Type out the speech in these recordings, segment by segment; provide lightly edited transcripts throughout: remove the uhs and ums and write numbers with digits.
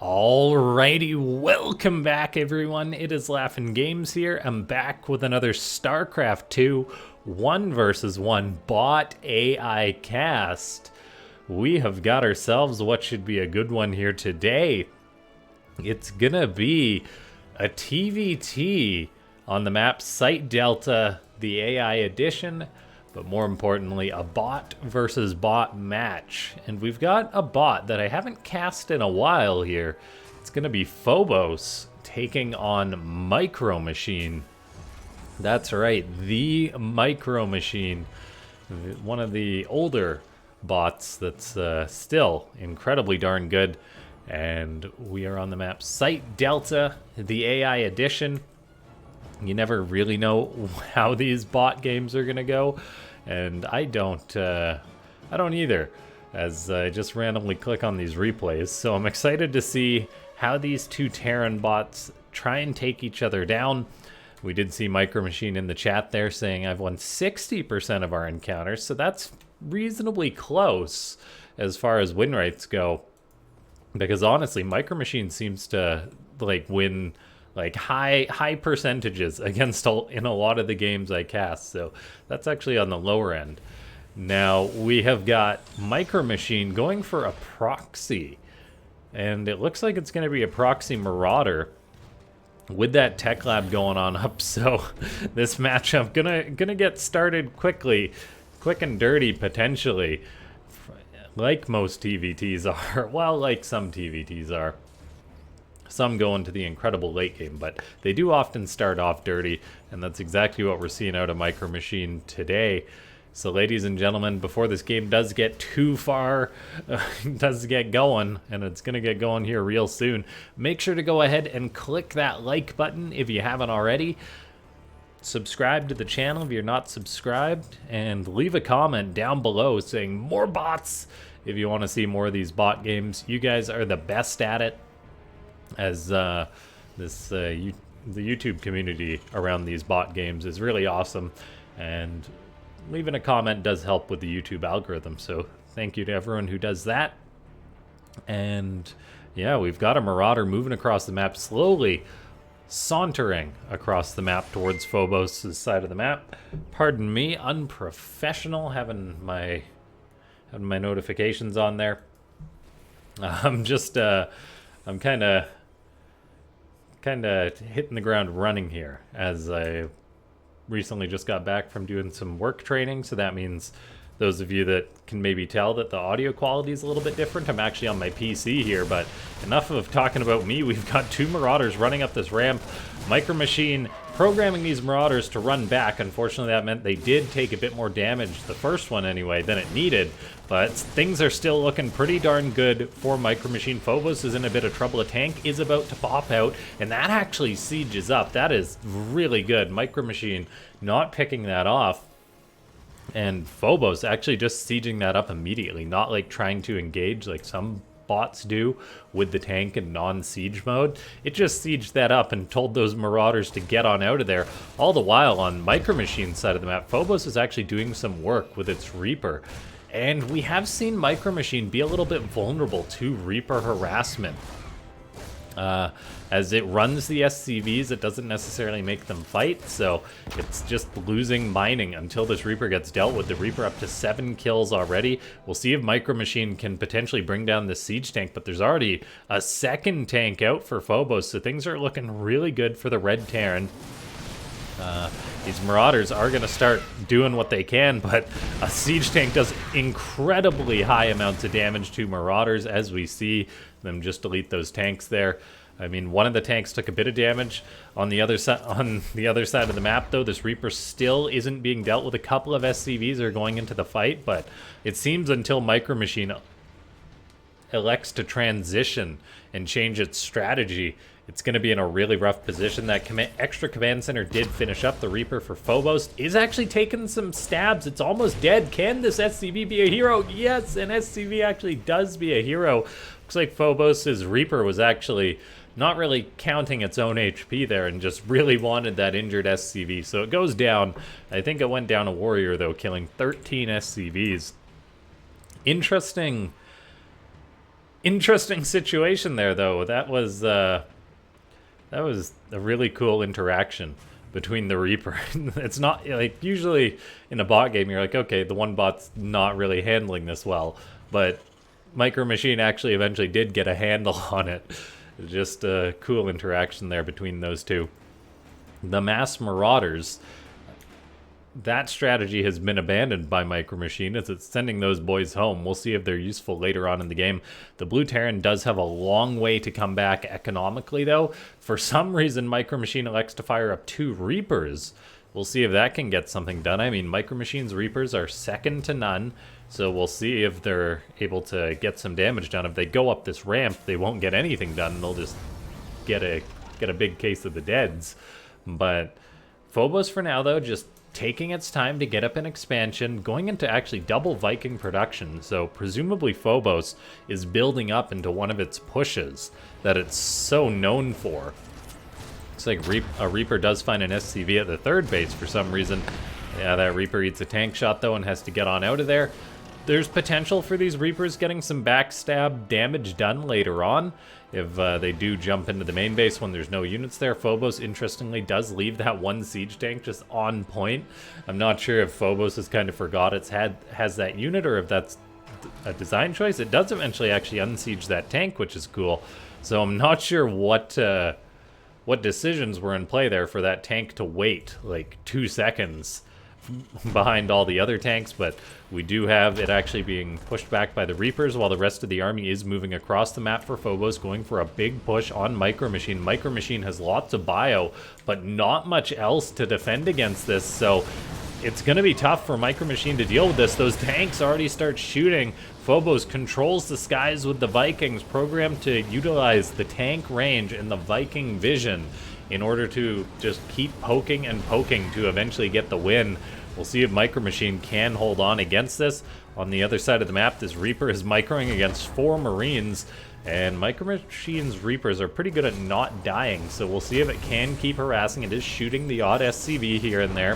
Alrighty, welcome back everyone. It is LaughNgamez here. I'm back with another Starcraft 2 1 versus 1 bot AI cast. We have got ourselves what should be a good one here today. It's gonna be a TVT on the map Site Delta, the AI edition, but more importantly, a bot versus bot match. And we've got a bot that I haven't cast in a while here. It's gonna be Phobos taking on MicroMachine. That's right, the MicroMachine, one of the older bots that's still incredibly darn good. And we are on the map Site Delta, the AI edition. You never really know how these bot games are gonna go, and I don't either, as I just randomly click on these replays. So I'm excited to see how these two Terran bots try and take each other down. We did see MicroMachine in the chat there saying I've won 60% of our encounters, so that's reasonably close as far as win rates go. Because honestly, MicroMachine seems to win high percentages against in a lot of the games I cast, so that's actually on the lower end. Now we have got MicroMachine going for a Proxy, and it looks like it's going to be a Proxy Marauder with that tech lab going on up. So this matchup gonna get started quick and dirty potentially, like most TVTs are. Well, like some TVTs are. Some go into the incredible late game, but they do often start off dirty, and that's exactly what we're seeing out of MicroMachine today. So ladies and gentlemen, before this game does get too far, does get going, and it's going to get going here real soon, make sure to go ahead and click that like button if you haven't already. Subscribe to the channel if you're not subscribed, and leave a comment down below saying more bots if you want to see more of these bot games. You guys are the best at it, as the YouTube community around these bot games is really awesome, and leaving a comment does help with the YouTube algorithm, so thank you to everyone who does that. And yeah, we've got a Marauder moving across the map, slowly sauntering across the map towards Phobos' side of the map. Pardon me, unprofessional, having my notifications on there. I'm kind of hitting the ground running here, as I recently just got back from doing some work training, so that means those of you that can maybe tell that the audio quality is a little bit different. I'm actually on my PC here, but enough of talking about me. We've got two Marauders running up this ramp. MicroMachine programming these Marauders to run back. Unfortunately, that meant they did take a bit more damage, the first one anyway, than it needed, but things are still looking pretty darn good for MicroMachine. Phobos is in a bit of trouble. A tank is about to pop out, and that actually sieges up. That is really good. MicroMachine not picking that off, and Phobos actually just sieging that up immediately, not like trying to engage like some bots do with the tank in non-siege mode. It just sieged that up and told those Marauders to get on out of there. All the while, on MicroMachine's side of the map, Phobos is actually doing some work with its Reaper. And we have seen MicroMachine be a little bit vulnerable to Reaper harassment. As it runs the SCVs, it doesn't necessarily make them fight, so it's just losing mining until this Reaper gets dealt with. The Reaper up to 7 kills already. We'll see if MicroMachine can potentially bring down the siege tank, but there's already a second tank out for Phobos, so things are looking really good for the Red Terran. These Marauders are going to start doing what they can, but a siege tank does incredibly high amounts of damage to Marauders, as we see them just delete those tanks there. I mean, one of the tanks took a bit of damage. On the other side of the map, though, this Reaper still isn't being dealt with. A couple of SCVs are going into the fight, but it seems until MicroMachine elects to transition and change its strategy, it's going to be in a really rough position. That extra command center did finish up. The Reaper for Phobos is actually taking some stabs. It's almost dead. Can this SCV be a hero? Yes, an SCV actually does be a hero. Looks like Phobos' Reaper was actually not really counting its own HP there and just really wanted that injured SCV. So it goes down. I think it went down a warrior, though, killing 13 SCVs. Interesting Interesting situation there, though. That was a really cool interaction between the Reaper. It's not like usually in a bot game you're like, okay, the one bot's not really handling this well, but MicroMachine actually eventually did get a handle on it. Just a cool interaction there between those two. The mass marauders, that strategy has been abandoned by MicroMachine as it's sending those boys home. We'll see if they're useful later on in the game. The Blue Terran does have a long way to come back economically, though. For some reason, MicroMachine elects to fire up 2 Reapers. We'll see if that can get something done. I mean, MicroMachine's Reapers are second to none, so we'll see if they're able to get some damage done. If they go up this ramp, they won't get anything done. They'll just get a big case of the deads. But Phobos for now, though, just taking its time to get up an expansion, going into actually double Viking production. So presumably Phobos is building up into one of its pushes that it's so known for. Looks like a Reaper does find an SCV at the 3rd base for some reason. Yeah, that Reaper eats a tank shot though and has to get on out of there. There's potential for these Reapers getting some backstab damage done later on if they do jump into the main base when there's no units there. Phobos, interestingly, does leave that 1 siege tank just on point. I'm not sure if Phobos has kind of forgot has that unit or if that's a design choice. It does eventually actually unsiege that tank, which is cool. So I'm not sure what decisions were in play there for that tank to wait like 2 seconds behind all the other tanks, but we do have it actually being pushed back by the Reapers while the rest of the army is moving across the map for Phobos, going for a big push on MicroMachine. MicroMachine has lots of bio, but not much else to defend against this, so it's going to be tough for MicroMachine to deal with this. Those tanks already start shooting. Phobos controls the skies with the Vikings, programmed to utilize the tank range and the Viking vision in order to just keep poking and poking to eventually get the win. We'll see if MicroMachine can hold on against this. On the other side of the map, this Reaper is microing against 4 Marines, and MicroMachine's Reapers are pretty good at not dying, so we'll see if it can keep harassing. It is shooting the odd SCV here and there.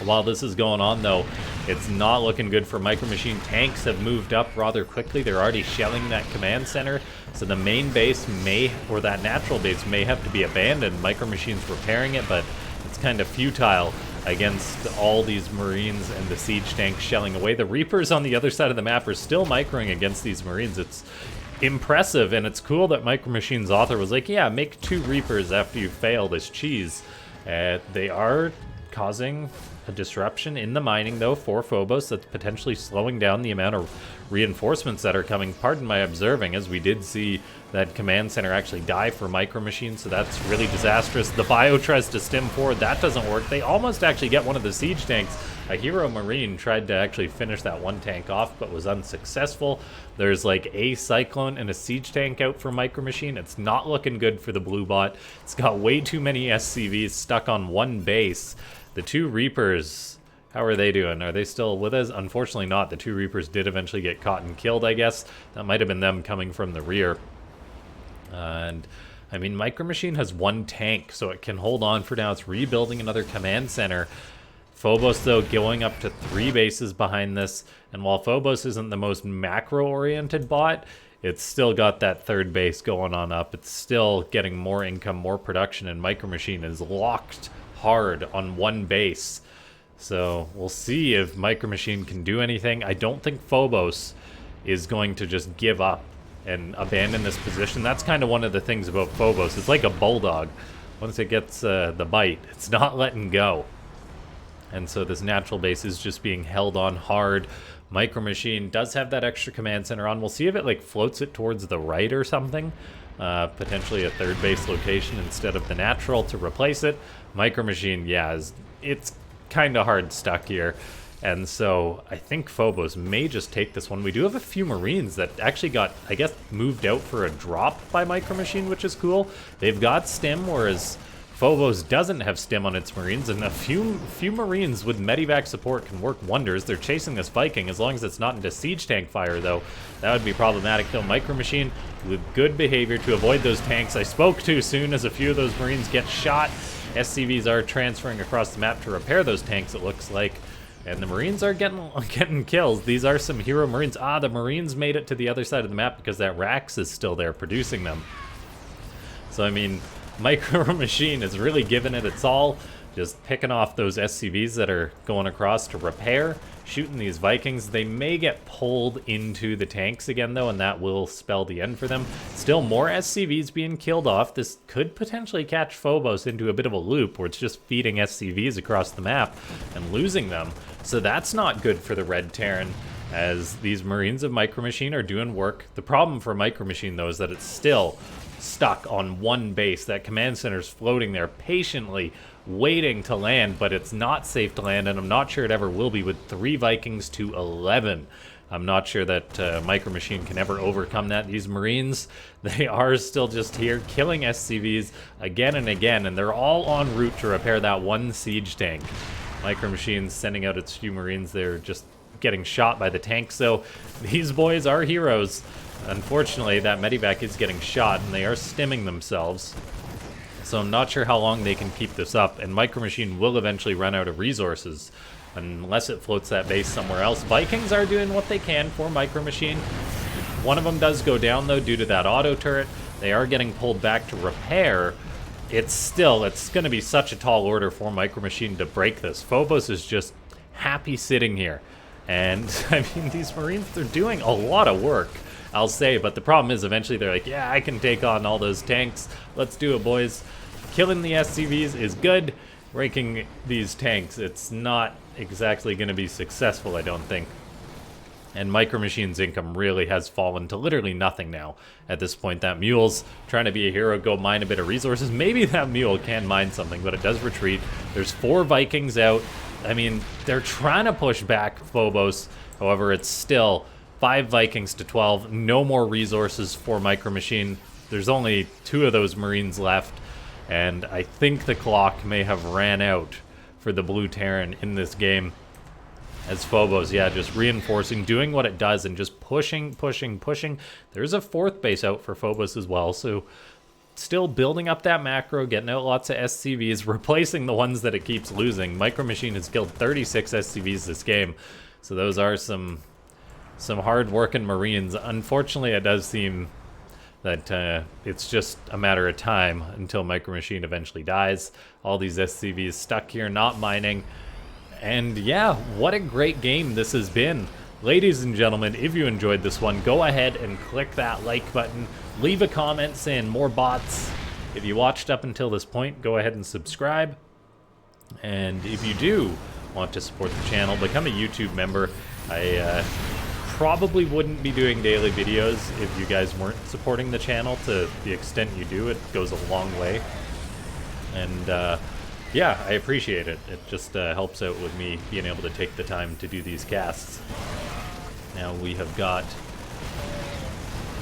While this is going on, though, it's not looking good for MicroMachine. Tanks have moved up rather quickly. They're already shelling that command center, so the main base or that natural base may have to be abandoned. MicroMachine's repairing it, but it's kind of futile against all these Marines and the siege tanks shelling away. The Reapers on the other side of the map are still microing against these Marines. It's impressive, and it's cool that MicroMachine's author was like, yeah, make 2 Reapers after you fail this cheese. They are causing a disruption in the mining, though, for Phobos that's potentially slowing down the amount of reinforcements that are coming. Pardon my observing, as we did see that command center actually die for MicroMachine, so that's really disastrous. The bio tries to stem forward. That doesn't work. They almost actually get one of the siege tanks. A hero Marine tried to actually finish that 1 tank off, but was unsuccessful. There's like a Cyclone and a siege tank out for MicroMachine. It's not looking good for the blue bot. It's got way too many SCVs stuck on 1 base. The 2 Reapers, how are they doing? Are they still with us? Unfortunately not. The 2 Reapers did eventually get caught and killed, I guess. That might have been them coming from the rear. And, I mean, MicroMachine has 1 tank, so it can hold on for now. It's rebuilding another command center. Phobos, though, going up to 3 bases behind this. And while Phobos isn't the most macro-oriented bot, it's still got that 3rd base going on up. It's still getting more income, more production, and MicroMachine is locked hard on 1 base. So we'll see if MicroMachine can do anything. I don't think Phobos is going to just give up and abandon this position. That's kind of one of the things about Phobos. It's like a bulldog. Once it gets the bite, it's not letting go. And so this natural base is just being held on hard. MicroMachine does have that extra command center on. We'll see if it like floats it towards the right or something. Potentially a 3rd base location instead of the natural to replace it. MicroMachine, yeah, it's kind of hard stuck here. And so I think Phobos may just take this one. We do have a few Marines that actually got, I guess, moved out for a drop by MicroMachine, which is cool. They've got stim, whereas Phobos doesn't have stim on its Marines, and a few Marines with Medivac support can work wonders. They're chasing this Viking, as long as it's not into siege tank fire, though. That would be problematic, though. MicroMachine with good behavior to avoid those tanks. I spoke too soon as a few of those Marines get shot. SCVs are transferring across the map to repair those tanks, it looks like. And the Marines are getting kills. These are some hero Marines. Ah, the Marines made it to the other side of the map because that Rax is still there producing them. So, I mean, MicroMachine is really giving it its all. Just picking off those SCVs that are going across to repair, shooting these Vikings. They may get pulled into the tanks again, though, and that will spell the end for them. Still more SCVs being killed off. This could potentially catch Phobos into a bit of a loop where it's just feeding SCVs across the map and losing them. So that's not good for the Red Terran, as these Marines of MicroMachine are doing work. The problem for MicroMachine, though, is that it's still stuck on one base. That command center's floating there patiently waiting to land, but it's not safe to land, and I'm not sure it ever will be with 3 Vikings to 11. I'm not sure that MicroMachine can ever overcome that. These Marines, they are still just here killing SCVs again and again, and they're all en route to repair that one siege tank. MicroMachine's sending out its few Marines. They're just getting shot by the tank, so these boys are heroes. Unfortunately, that medevac is getting shot, and they are stimming themselves. So I'm not sure how long they can keep this up, and MicroMachine will eventually run out of resources unless it floats that base somewhere else. Vikings are doing what they can for MicroMachine. One of them does go down, though, due to that auto turret. They are getting pulled back to repair. It's going to be such a tall order for MicroMachine to break this. Phobos is just happy sitting here. And, I mean, these Marines, they're doing a lot of work, I'll say, but the problem is eventually they're like, yeah, I can take on all those tanks. Let's do it, boys. Killing the SCVs is good. Breaking these tanks, it's not exactly going to be successful, I don't think. And MicroMachine's income really has fallen to literally nothing now at this point. That mule's trying to be a hero, go mine a bit of resources. Maybe that mule can mine something, but it does retreat. There's 4 Vikings out. I mean, they're trying to push back Phobos. However, it's still 5 Vikings to 12. No more resources for MicroMachine. There's only 2 of those Marines left. And I think the clock may have ran out for the Blue Terran in this game. As Phobos, yeah, just reinforcing, doing what it does, and just pushing, pushing, pushing. There's a 4th base out for Phobos as well, so still building up that macro, getting out lots of SCVs, replacing the ones that it keeps losing. MicroMachine has killed 36 SCVs this game, so those are some hard-working Marines. Unfortunately, it does seem that it's just a matter of time until MicroMachine eventually dies. All these SCVs stuck here, not mining. And yeah, what a great game this has been. Ladies and gentlemen, if you enjoyed this one, go ahead and click that like button. Leave a comment saying more bots. If you watched up until this point, go ahead and subscribe. And if you do want to support the channel, become a YouTube member. I probably wouldn't be doing daily videos if you guys weren't supporting the channel to the extent you do. It goes a long way. And yeah, I appreciate it. It just helps out with me being able to take the time to do these casts. Now we have got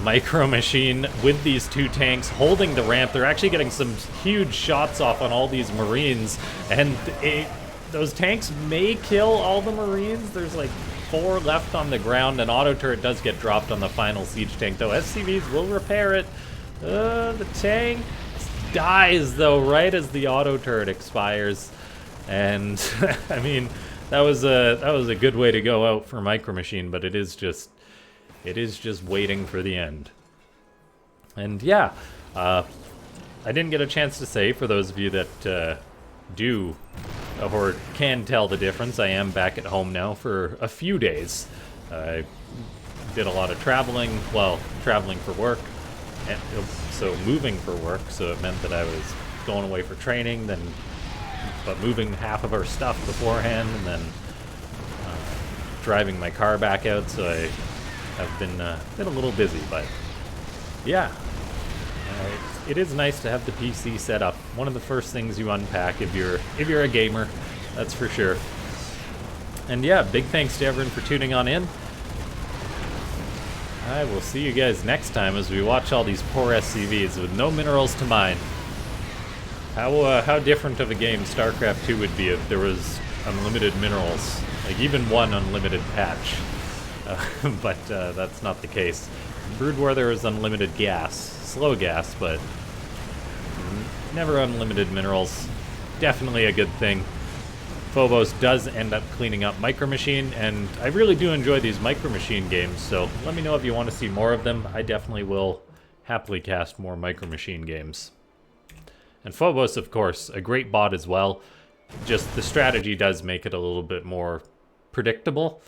MicroMachine with these 2 tanks holding the ramp. They're actually getting some huge shots off on all these Marines, and those tanks may kill all the Marines. There's like 4 left on the ground. An auto turret does get dropped on the final siege tank, though. SCVs will repair it. The tank dies, though, right as the auto turret expires. And I mean, that was a good way to go out for MicroMachine, but it is just waiting for the end. And yeah, I didn't get a chance to say, for those of you that do or can tell the difference, I am back at home now for a few days. I did a lot of traveling, well, traveling for work, and so moving for work, so it meant that I was going away for training, but moving half of our stuff beforehand, and then driving my car back out, so I have been a little busy, but yeah. It is nice to have the PC set up. One of the first things you unpack if you're a gamer, that's for sure. And yeah, big thanks to everyone for tuning on in. I will see you guys next time as we watch all these poor SCVs with no minerals to mine. How different of a game Starcraft 2 would be if there was unlimited minerals, like even one unlimited patch. But that's not the case. In Brood War there was unlimited gas, slow gas, but never unlimited minerals. Definitely a good thing. Phobos does end up cleaning up MicroMachine, and I really do enjoy these MicroMachine games, so let me know if you want to see more of them. I definitely will happily cast more MicroMachine games. And Phobos, of course, a great bot as well. Just the strategy does make it a little bit more predictable,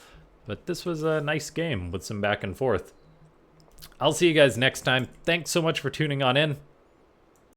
but this was a nice game with some back and forth. I'll see you guys next time. Thanks so much for tuning on in.